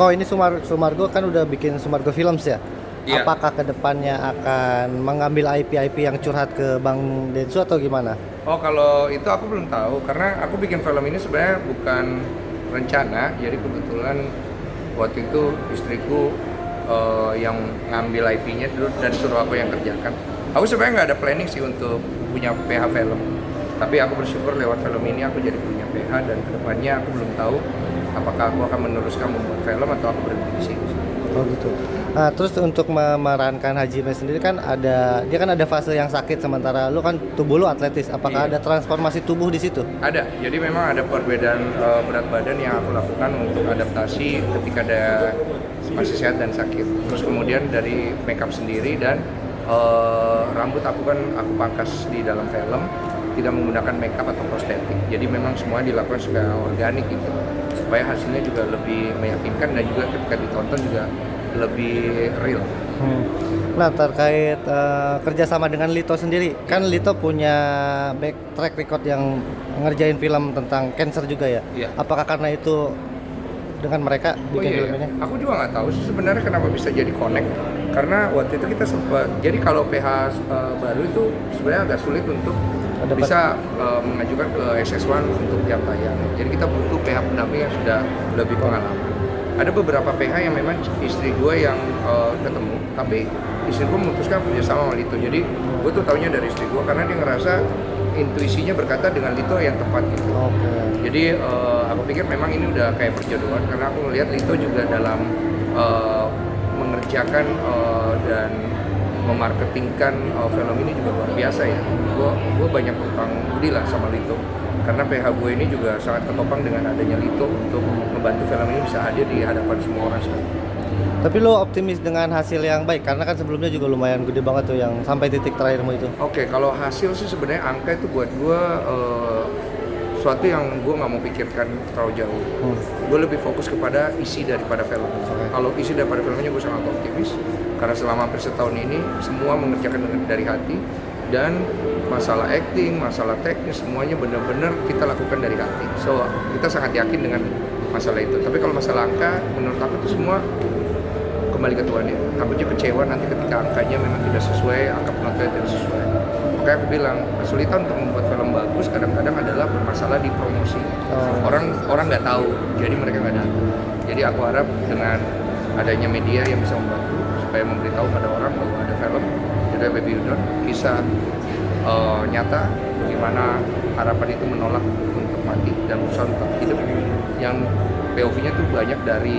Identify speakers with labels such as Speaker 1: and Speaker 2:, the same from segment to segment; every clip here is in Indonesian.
Speaker 1: Kok ini Sumargo kan udah bikin Sumargo Films ya?
Speaker 2: Iya.
Speaker 1: Apakah kedepannya akan mengambil IP-IP yang curhat ke Bang Densu atau gimana?
Speaker 2: Oh, kalau itu aku belum tahu karena aku bikin film ini sebenarnya bukan rencana. Jadi kebetulan waktu itu istriku yang ngambil IP-nya dulu dan suruh aku yang kerjakan. Aku sebenarnya nggak ada planning sih untuk punya PH film. Tapi aku bersyukur lewat film ini aku jadi punya PH dan kedepannya aku belum tahu apakah aku akan meneruskan membuat film atau aku berhenti di sini.
Speaker 1: Oh gitu. Nah, terus untuk memerankan Hajime sendiri kan dia kan ada fase yang sakit sementara lu kan tubuh lu atletis. Apakah
Speaker 2: Iya.
Speaker 1: ada transformasi tubuh di situ?
Speaker 2: Ada, jadi memang ada perbedaan berat badan yang aku lakukan untuk adaptasi ketika ada masih sehat dan sakit. Terus kemudian dari makeup sendiri dan rambut aku pangkas di dalam film, tidak menggunakan makeup atau prostetik. Jadi memang semua dilakukan secara organik gitu, supaya hasilnya juga lebih meyakinkan dan juga ketika ditonton juga lebih real.
Speaker 1: Nah terkait kerjasama dengan Lito sendiri, kan Lito punya track record yang ngerjain film tentang cancer juga ya?
Speaker 2: Iya.
Speaker 1: Apakah karena itu dengan mereka bikin film ini?
Speaker 2: Aku juga nggak tahu sih sebenarnya kenapa bisa jadi connect. Karena waktu itu kita sempat, jadi kalau PH baru itu sebenarnya agak sulit untuk bisa mengajukan ke SS1 untuk jam tayang. Jadi kita butuh PH pendamping yang sudah lebih pengalaman. Ada beberapa PH yang memang istri gue yang ketemu, tapi istri gue memutuskan kerjasama sama Lito. Jadi gue tuh taunya dari istri gue karena dia ngerasa intuisinya berkata dengan Lito yang tepat gitu. Jadi aku pikir memang ini udah kayak perjodohan karena aku melihat Lito juga dalam mengerjakan dan memarketingkan film ini juga luar biasa ya. Gue banyak berutang budi lah sama Lito karena PH gue ini juga sangat ketopang dengan adanya Lito untuk membantu film ini bisa hadir di hadapan semua orang sekarang.
Speaker 1: Tapi lo optimis dengan hasil yang baik karena kan sebelumnya juga lumayan gede banget tuh yang sampai titik terakhirmu itu.
Speaker 2: Oke, kalau hasil sih sebenarnya angka itu buat gue suatu yang gue nggak mau pikirkan terlalu jauh. Gue lebih fokus kepada isi daripada film. Kalau isi daripada filmnya gue sangat optimis karena selama hampir setahun ini semua mengerjakan dari hati dan masalah acting, masalah teknis semuanya benar-benar kita lakukan dari hati. So kita sangat yakin dengan masalah itu. Tapi kalau masalah angka, menurut aku itu semua kembali ke Tuhan ya. Takutnya kecewa nanti ketika angkanya memang tidak sesuai, angka penontonnya tidak sesuai. Makanya aku bilang kesulitan untuk membuat film bagus kadang-kadang adalah bermasalah di promosi. Orang nggak tahu, jadi mereka nggak datang. Jadi aku harap dengan adanya media yang bisa membantu supaya memberitahu pada orang bahwa ada film judulnya Baby Udon, kisah nyata bagaimana harapan itu menolak untuk mati dan berusaha untuk hidup, yang POV-nya tuh banyak dari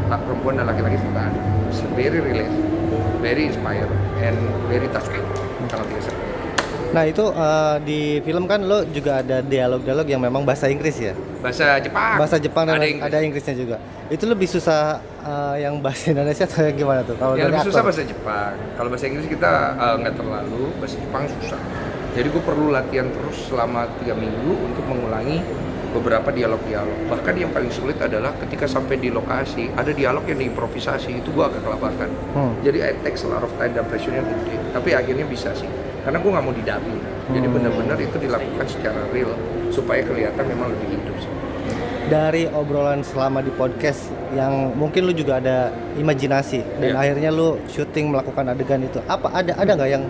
Speaker 2: perempuan dan laki-laki setara. It's very relate, very inspired, and very touching. Kalau tidak salah.
Speaker 1: Nah itu di film kan lo juga ada dialog-dialog yang memang bahasa Inggris ya?
Speaker 2: Bahasa Jepang.
Speaker 1: Bahasa Jepang dan
Speaker 2: ada,
Speaker 1: ada Inggrisnya juga. Itu lebih susah yang bahasa Indonesia atau yang gimana tuh? Kalau
Speaker 2: yang
Speaker 1: dari
Speaker 2: lebih susah
Speaker 1: aktor?
Speaker 2: bahasa Jepang. Kalau bahasa Inggris kita nggak terlalu, bahasa Jepang susah. Jadi gue perlu latihan terus selama 3 minggu untuk mengulangi beberapa dialog-dialog. Bahkan yang paling sulit adalah ketika sampai di lokasi, ada dialog yang diimprovisasi, itu gue agak kelabakan. Jadi it takes a lot of time dan pressure-nya gede. Tapi akhirnya bisa sih, karena gue nggak mau didubbing. Jadi benar-benar itu dilakukan secara real, supaya kelihatan memang lebih hidup sih.
Speaker 1: Dari obrolan selama di podcast yang mungkin lu juga ada imajinasi dan akhirnya lu syuting melakukan adegan itu, ada nggak yang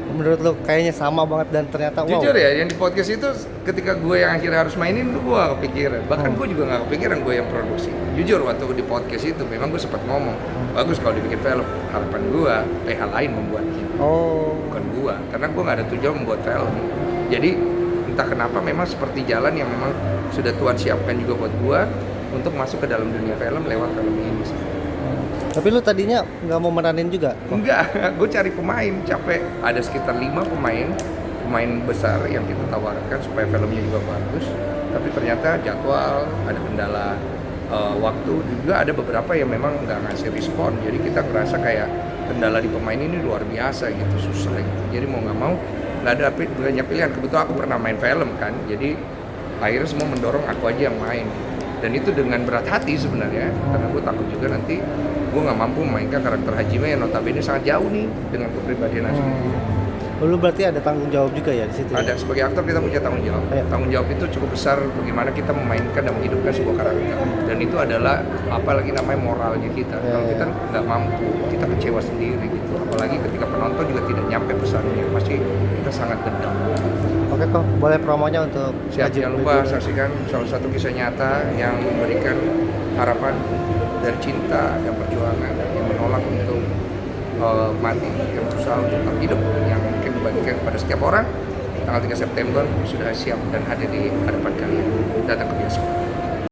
Speaker 1: menurut lu kayaknya sama banget dan ternyata wow?
Speaker 2: Jujur ya, yang di podcast itu ketika gue yang akhirnya harus mainin tuh gue gak kepikiran. Bahkan gue juga gak kepikiran gue yang produksi. Jujur waktu di podcast itu memang gue sempat ngomong, bagus kalau dibikin film. Harapan gue PH lain membuatnya, bukan gue, karena gue gak ada tujuan membuat film. Jadi entah kenapa memang seperti jalan yang memang sudah Tuhan siapkan juga buat gue untuk masuk ke dalam dunia film lewat film ini sih.
Speaker 1: Tapi lu tadinya nggak mau meranin juga?
Speaker 2: Enggak, gue cari pemain, capek. Ada sekitar 5 pemain besar yang kita tawarkan supaya filmnya juga bagus. Tapi ternyata jadwal, ada kendala waktu, juga ada beberapa yang memang nggak ngasih respon. Jadi kita ngerasa kayak kendala di pemain ini luar biasa gitu, susah gitu. Jadi mau nggak mau, nggak ada banyak pilihan. Kebetulan aku pernah main film kan, jadi akhirnya semua mendorong aku aja yang main. Dan itu dengan berat hati sebenarnya, karena gue takut juga nanti gue nggak mampu memainkan karakter Hajime yang notabene sangat jauh nih dengan kepribadian asli.
Speaker 1: Lu berarti ada tanggung jawab juga ya di situ.
Speaker 2: Ada, sebagai aktor kita punya tanggung jawab.
Speaker 1: Iya.
Speaker 2: Tanggung jawab itu cukup besar bagaimana kita memainkan dan menghidupkan sebuah karakter. Dan itu adalah apalagi namanya moralnya kita. Kalau kita nggak mampu, kita kecewa sendiri gitu. Apalagi ketika penonton juga tidak nyampe pesannya, pasti kita sangat gendam.
Speaker 1: Oke kok, boleh promonya untuk
Speaker 2: Siap, jangan lupa saksikan salah satu kisah nyata yang memberikan harapan dari cinta dan perjuangan yang menolak untuk mati, yang berusaha untuk tetap hidup, yang mungkin dibagikan kepada setiap orang. Tanggal 3 September sudah siap dan ada di hadapan kalian. Datang ke bioskop.